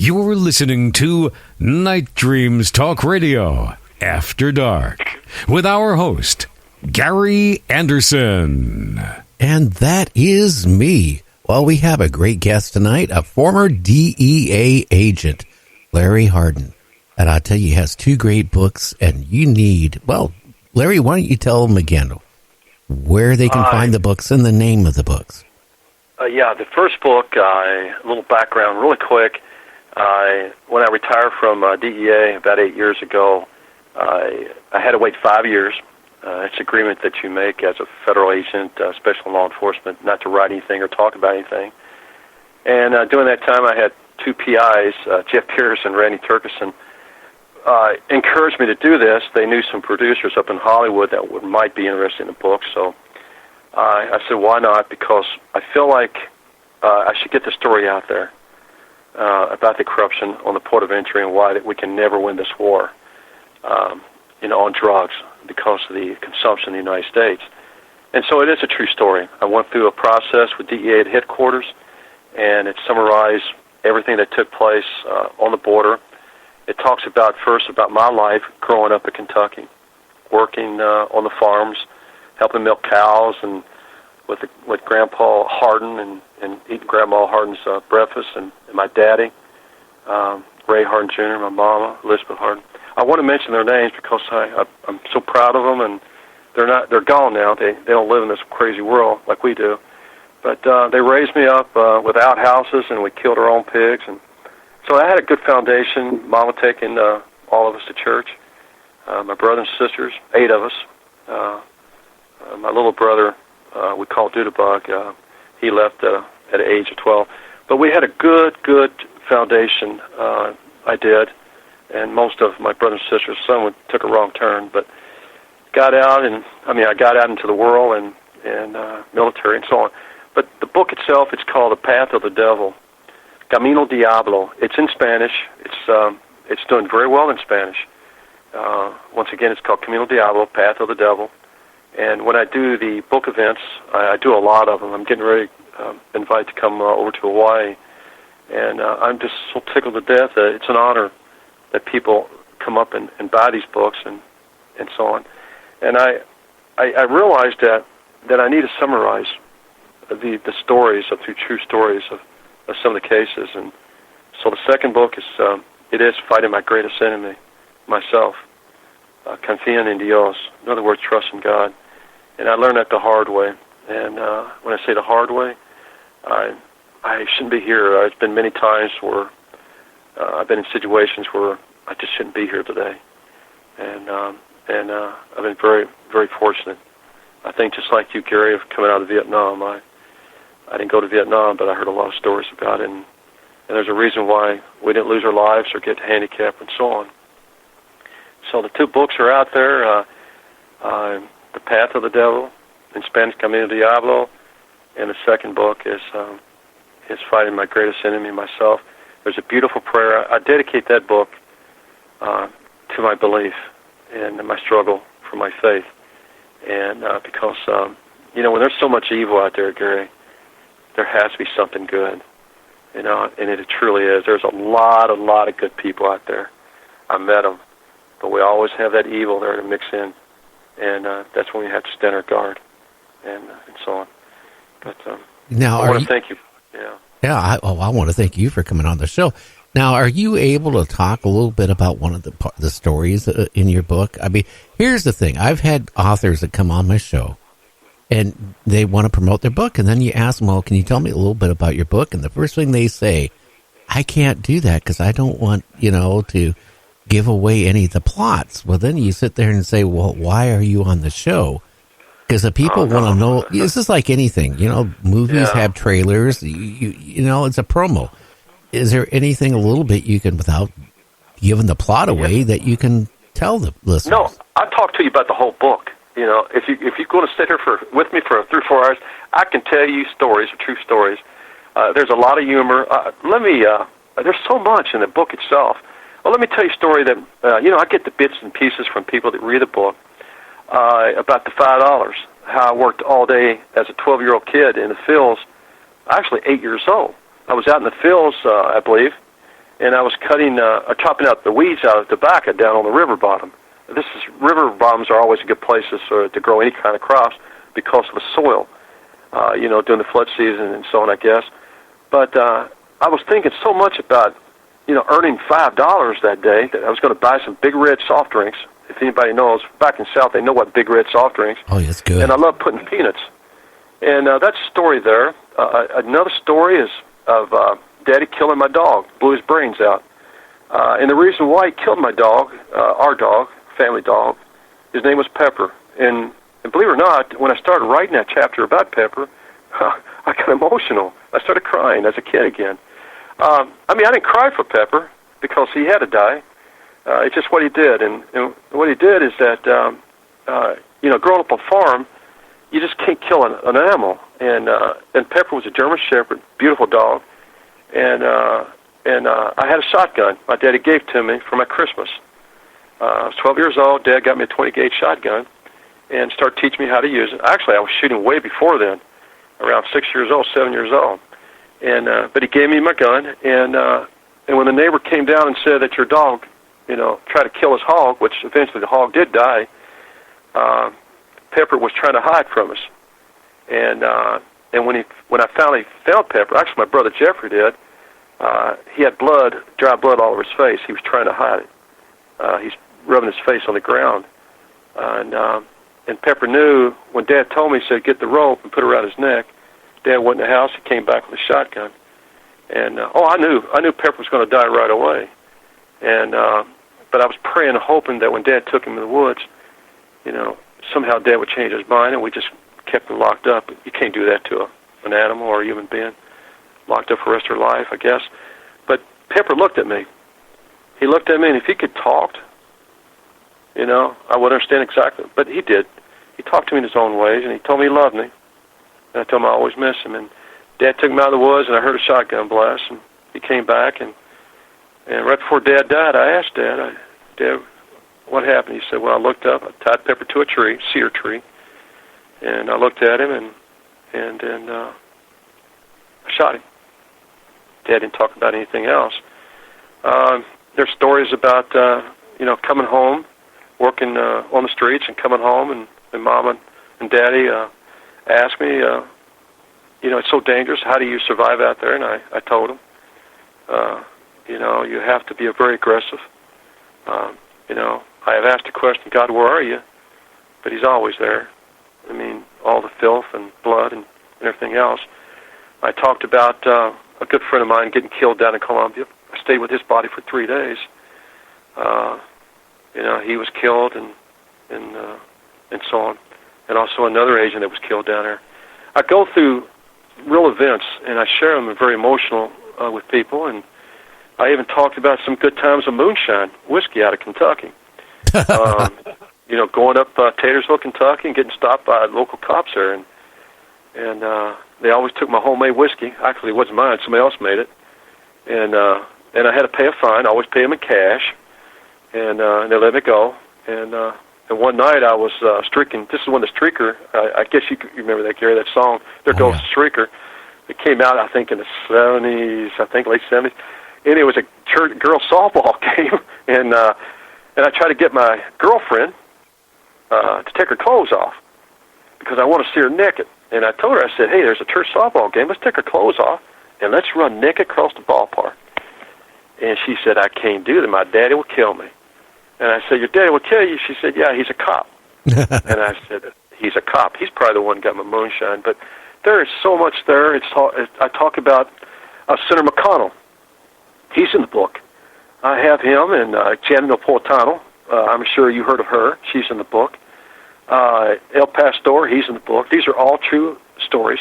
You're listening to Night Dreams Talk Radio After Dark with our host, Gary Anderson. And that is me. Well, we have a great guest tonight, a former D.E.A. agent, Larry Hardren. And I'll tell you, he has two great books, and you need, well, Larry, why don't you tell them again where they can find the books and the name of the books? The first book, a little background really quick. When I retired from D.E.A. about 8 years ago, I had to wait 5 years. It's an agreement that you make as a federal agent, special law enforcement, not to write anything or talk about anything. And during that time, I had two PIs, Jeff Pierce and Randy Turkison, encouraged me to do this. They knew some producers up in Hollywood that might be interested in the book, so I said, why not? Because I feel like I should get the story out there about the corruption on the port of entry and why that we can never win this war, on drugs because of the consumption in the United States. And so it is a true story. I went through a process with DEA at headquarters, and it summarized everything that took place on the border. It talks about my life growing up in Kentucky, working on the farms, helping milk cows, and with Grandpa Hardren and eating Grandma Hardren's breakfast, and my daddy, Ray Hardren Jr., my mama, Elizabeth Hardren. I want to mention their names because I'm so proud of them, and they're gone now. They don't live in this crazy world like we do. But they raised me up with outhouses, and we killed our own pigs, and so I had a good foundation. Mama taking all of us to church. My brothers and sisters, 8 of us. My little brother, we call Dudebug. He left at the age of 12. But we had a good foundation. I did, and most of my brothers and sisters, some took a wrong turn, but got out, I got out into the world and military and so on. But the book itself, it's called The Path of the Devil, Camino Diablo. It's in Spanish. It's doing very well in Spanish. Once again, it's called Camino Diablo, Path of the Devil. And when I do the book events, I do a lot of them. I'm getting ready to invite to come over to Hawaii. And I'm just so tickled to death that it's an honor that people come up and buy these books and so on. And I realized that I need to summarize the stories of true stories of some of the cases. And so the second book is Fighting My Greatest Enemy, myself. Confían en Dios. In other words, trust in God. And I learned that the hard way. And when I say the hard way, I shouldn't be here. There's been many times where I've been in situations where I just shouldn't be here today. And I've been very, very fortunate. I think just like you, Gary, of coming out of Vietnam, I didn't go to Vietnam, but I heard a lot of stories about it. And there's a reason why we didn't lose our lives or get handicapped and so on. So the two books are out there, The Path of the Devil, in Spanish, Camino Diablo, and the second book is Fighting My Greatest Enemy, myself. There's a beautiful prayer. I dedicate that book to my belief and my struggle for my faith. And because, when there's so much evil out there, Gary, there has to be something good, and it truly is. There's a lot of good people out there. I met them. But we always have that evil there to mix in, and that's when we have to stand our guard, and so on. But now, I want to thank you. Yeah, I want to thank you for coming on the show. Now, are you able to talk a little bit about one of the stories in your book? I mean, here's the thing. I've had authors that come on my show, and they want to promote their book, and then you ask them, well, can you tell me a little bit about your book? And the first thing they say, I can't do that because I don't want, to give away any of the plots. Well, then you sit there and say, well, why are you on the show? Because the people want to know. This is like anything, movies have trailers, it's a promo. Is there anything a little bit you can, without giving the plot away, that you can tell the listeners? No, I'll talk to you about the whole book. If you're going to sit here with me for 3 or 4 hours, I can tell you stories, true stories. There's a lot of humor. There's so much in the book itself. Well, let me tell you a story that, I get the bits and pieces from people that read the book about the $5, how I worked all day as a 12-year-old kid in the fields, actually 8 years old. I was out in the fields, I believe, and I was chopping out the weeds out of the tobacco down on the river bottom. River bottoms are always a good places to grow any kind of crops because of the soil, during the flood season and so on, I guess. But I was thinking so much about, earning $5 that day that I was going to buy some Big Red soft drinks. If anybody knows, back in the South, they know what Big Red soft drinks. Oh, that's good. And I love putting peanuts. And that's a story there. Another story is of Daddy killing my dog, blew his brains out. And the reason why he killed my dog, our dog, family dog, his name was Pepper. And believe it or not, when I started writing that chapter about Pepper, I got emotional. I started crying as a kid again. I didn't cry for Pepper because he had to die. It's just what he did. And what he did is that, growing up on a farm, you just can't kill an animal. And Pepper was a German Shepherd, beautiful dog. And I had a shotgun my daddy gave to me for my Christmas. I was 12 years old. Dad got me a 20-gauge shotgun and started teaching me how to use it. Actually, I was shooting way before then, around 6 years old, 7 years old. And but he gave me my gun, and when the neighbor came down and said that your dog, tried to kill his hog, which eventually the hog did die, Pepper was trying to hide from us. And when I finally found Pepper, actually my brother Jeffrey did, he had dry blood all over his face. He was trying to hide it. He's rubbing his face on the ground. And Pepper knew when Dad told me, he said, get the rope and put it around his neck. Dad went in the house. He came back with a shotgun. And, I knew Pepper was going to die right away. And, but I was praying and hoping that when Dad took him in the woods, somehow Dad would change his mind, and we just kept him locked up. You can't do that to an animal or a human being. Locked up for the rest of their life, I guess. But Pepper looked at me. He looked at me, and if he could talk, I would understand exactly. But he did. He talked to me in his own ways, and he told me he loved me. And I told him I always miss him. And Dad took him out of the woods, and I heard a shotgun blast, and he came back. And right before Dad died, I asked Dad, Dad, what happened? He said, well, I looked up. I tied Pepper to a tree, cedar tree, and I looked at him, and I shot him. Dad didn't talk about anything else. There's stories about, coming home, working on the streets and coming home, and Mom and Daddy asked me, it's so dangerous. How do you survive out there? And I told them, you have to be very aggressive. I have asked the question, God, where are you? But he's always there. All the filth and blood and everything else. I talked about a good friend of mine getting killed down in Colombia. I stayed with his body for 3 days. He was killed and so on. And also another agent that was killed down there. I go through real events, and I share them and very emotional with people. And I even talked about some good times of moonshine, whiskey out of Kentucky. Going up Taylorsville, Kentucky, and getting stopped by local cops there. And they always took my homemade whiskey. Actually, it wasn't mine. Somebody else made it. And I had to pay a fine. I always pay them in cash. And they let me go. And one night I was streaking. This is when the streaker, I guess you remember that, Gary, that song, There Goes the Streaker. It came out, I think, in the 70s, late 70s. And it was a girl softball game. And I tried to get my girlfriend to take her clothes off because I want to see her naked. And I told her, I said, hey, there's a church softball game. Let's take her clothes off, and let's run naked across the ballpark. And she said, I can't do that. My daddy will kill me. And I said, your daddy will kill you? She said, yeah, he's a cop. And I said, he's a cop. He's probably the one who got my moonshine. But there is so much there. I talk about Senator McConnell. He's in the book. I have him and Janet Napolitano. I'm sure you heard of her. She's in the book. El Pastor, he's in the book. These are all true stories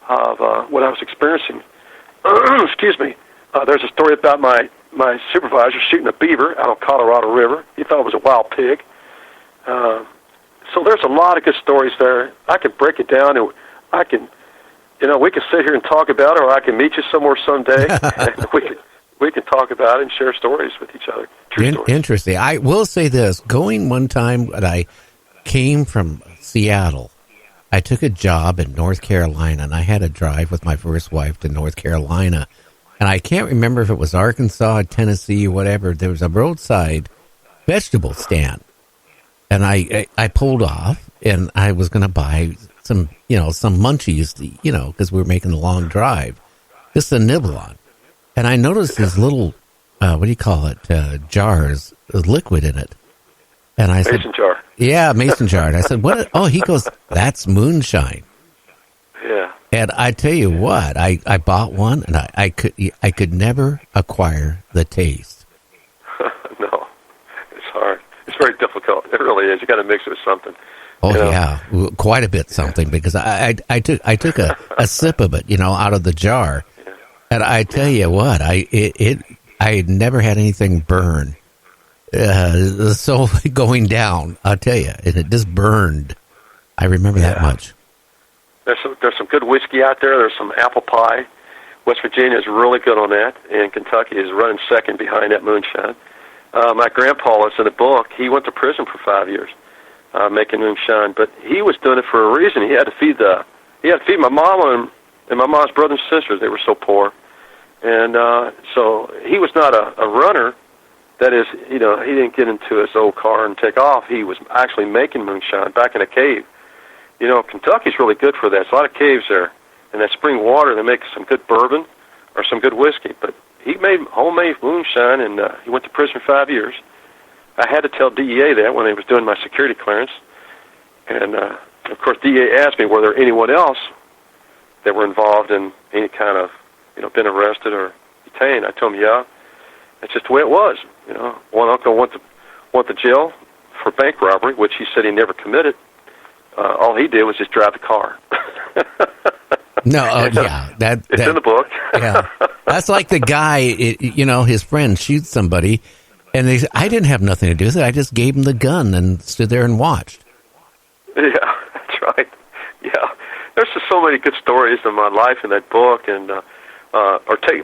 of what I was experiencing. Excuse me. There's a story about my supervisor shooting a beaver out on Colorado River. He thought it was a wild pig. So there's a lot of good stories there. I could break it down, and I can, we can sit here and talk about it, or I can meet you somewhere someday, and we can talk about it and share stories with each other. True stories. Interesting. I will say this. Going one time when I came from Seattle, I took a job in North Carolina, and I had to drive with my first wife to North Carolina. and I can't remember if it was Arkansas, Tennessee, or whatever. There was a roadside vegetable stand, and I pulled off, and I was going to buy some munchies, because we were making a long drive, just to nibble on. And I noticed these little, jars with liquid in it. And I said, Mason jar. Yeah, mason jar. And I said, what? Oh, he goes, that's moonshine. Yeah. And I tell you what, I bought one, and I could never acquire the taste. No, it's hard. It's very difficult. It really is. You got to mix it with something. Oh yeah, quite a bit something, because I took a sip of it, out of the jar, and I tell you what, I had never had anything burn. So going down, I'll tell you, and it just burned. I remember that much. There's some good whiskey out there. There's some apple pie. West Virginia is really good on that, and Kentucky is running second behind that moonshine. My grandpa is in a book. He went to prison for 5 years making moonshine, but he was doing it for a reason. He had to feed my mom and my mom's brothers and sisters. They were so poor, and so he was not a runner. That is, he didn't get into his old car and take off. He was actually making moonshine back in a cave. Kentucky's really good for that. There's a lot of caves there. And that spring water, they make some good bourbon or some good whiskey. But he made homemade moonshine, and he went to prison for 5 years. I had to tell D.E.A. that when I was doing my security clearance. And, of course, D.E.A. asked me, were there anyone else that were involved in any kind of, been arrested or detained? I told him, yeah. That's just the way it was. One uncle went to jail for bank robbery, which he said he never committed. All he did was just drive the car. No, yeah, it's in the book. Yeah, that's like the guy. His friend shoots somebody, and I didn't have nothing to do with it. I just gave him the gun and stood there and watched. Yeah, that's right. Yeah, there's just so many good stories in my life in that book, and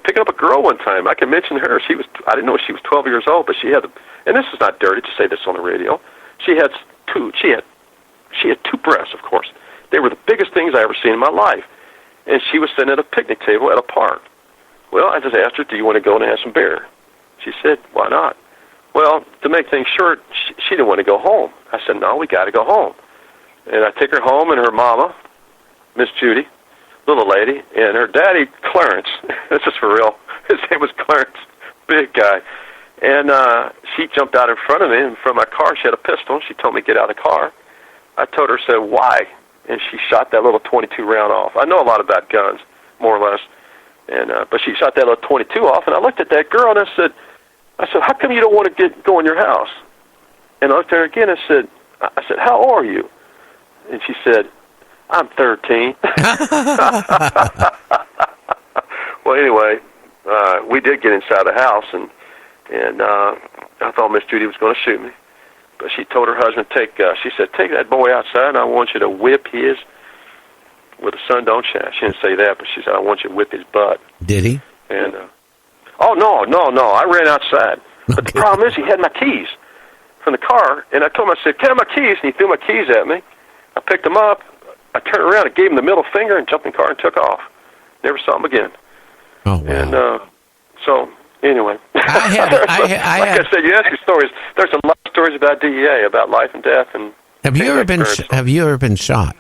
picking up a girl one time. I can mention her. I didn't know she was 12 years old, but she had and this is not dirty to say this on the radio. She had two breasts, of course. They were the biggest things I ever seen in my life. And she was sitting at a picnic table at a park. Well, I just asked her, do you want to go and have some beer? She said, why not? Well, to make things short, she didn't want to go home. I said, no, we got to go home. And I take her home, and her mama, Miss Judy, little lady, and her daddy, Clarence. This is for real. His name was Clarence, big guy. And she jumped out in front of me, and from my car, she had a pistol. She told me to get out of the car. I told her, said, why? And she shot that little 22 round off. I know a lot about guns, more or less. And but she shot that little 22 off, and I looked at that girl, and I said, how come you don't want to go in your house? And I looked at her again and I said, how old are you? And she said, I'm 13. Well, anyway, we did get inside the house, and I thought Miss Judy was going to shoot me. But she told her husband, she said, take that boy outside, and I want you to whip his, with the sun don't shine. She didn't say that, but she said, I want you to whip his butt. Did he? And, no, I ran outside. But the problem is he had my keys from the car, and I told him, I said, can I have my keys? And he threw my keys at me. I picked them up. I turned around and gave him the middle finger and jumped in the car and took off. Never saw him again. Oh, wow. And so, anyway. Like I said, you ask your stories. There's a lot of stories about D.E.A., about life and death. And Have you ever been shot?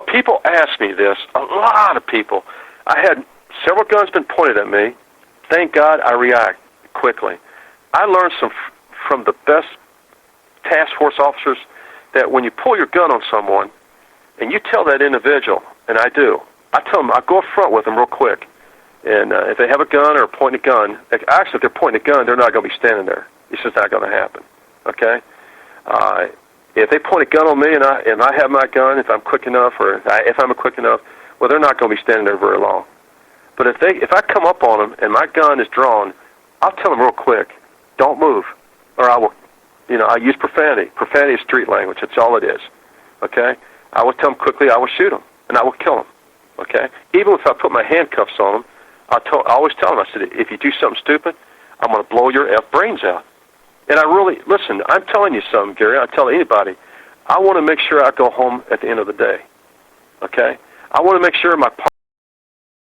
People ask me this. A lot of people. I had several guns been pointed at me. Thank God I react quickly. I learned from the best task force officers that when you pull your gun on someone and you tell that individual, and I do, I tell them, I go up front with them real quick. And if they have a gun or point a gun, actually, if they're pointing a gun, they're not going to be standing there. It's just not going to happen. Okay? If they point a gun on me and I have my gun, if I'm quick enough, or if I'm quick enough, well, they're not going to be standing there very long. But if I come up on them and my gun is drawn, I'll tell them real quick, don't move, or I will. I use profanity. Profanity is street language. That's all it is. Okay? I will tell them quickly, I will shoot them, and I will kill them. Okay? Even if I put my handcuffs on them, I always tell them, I said, if you do something stupid, I'm going to blow your brains out. And I really, listen, I'm telling you something, Gary. I tell anybody, I want to make sure I go home at the end of the day. Okay? I want to make sure my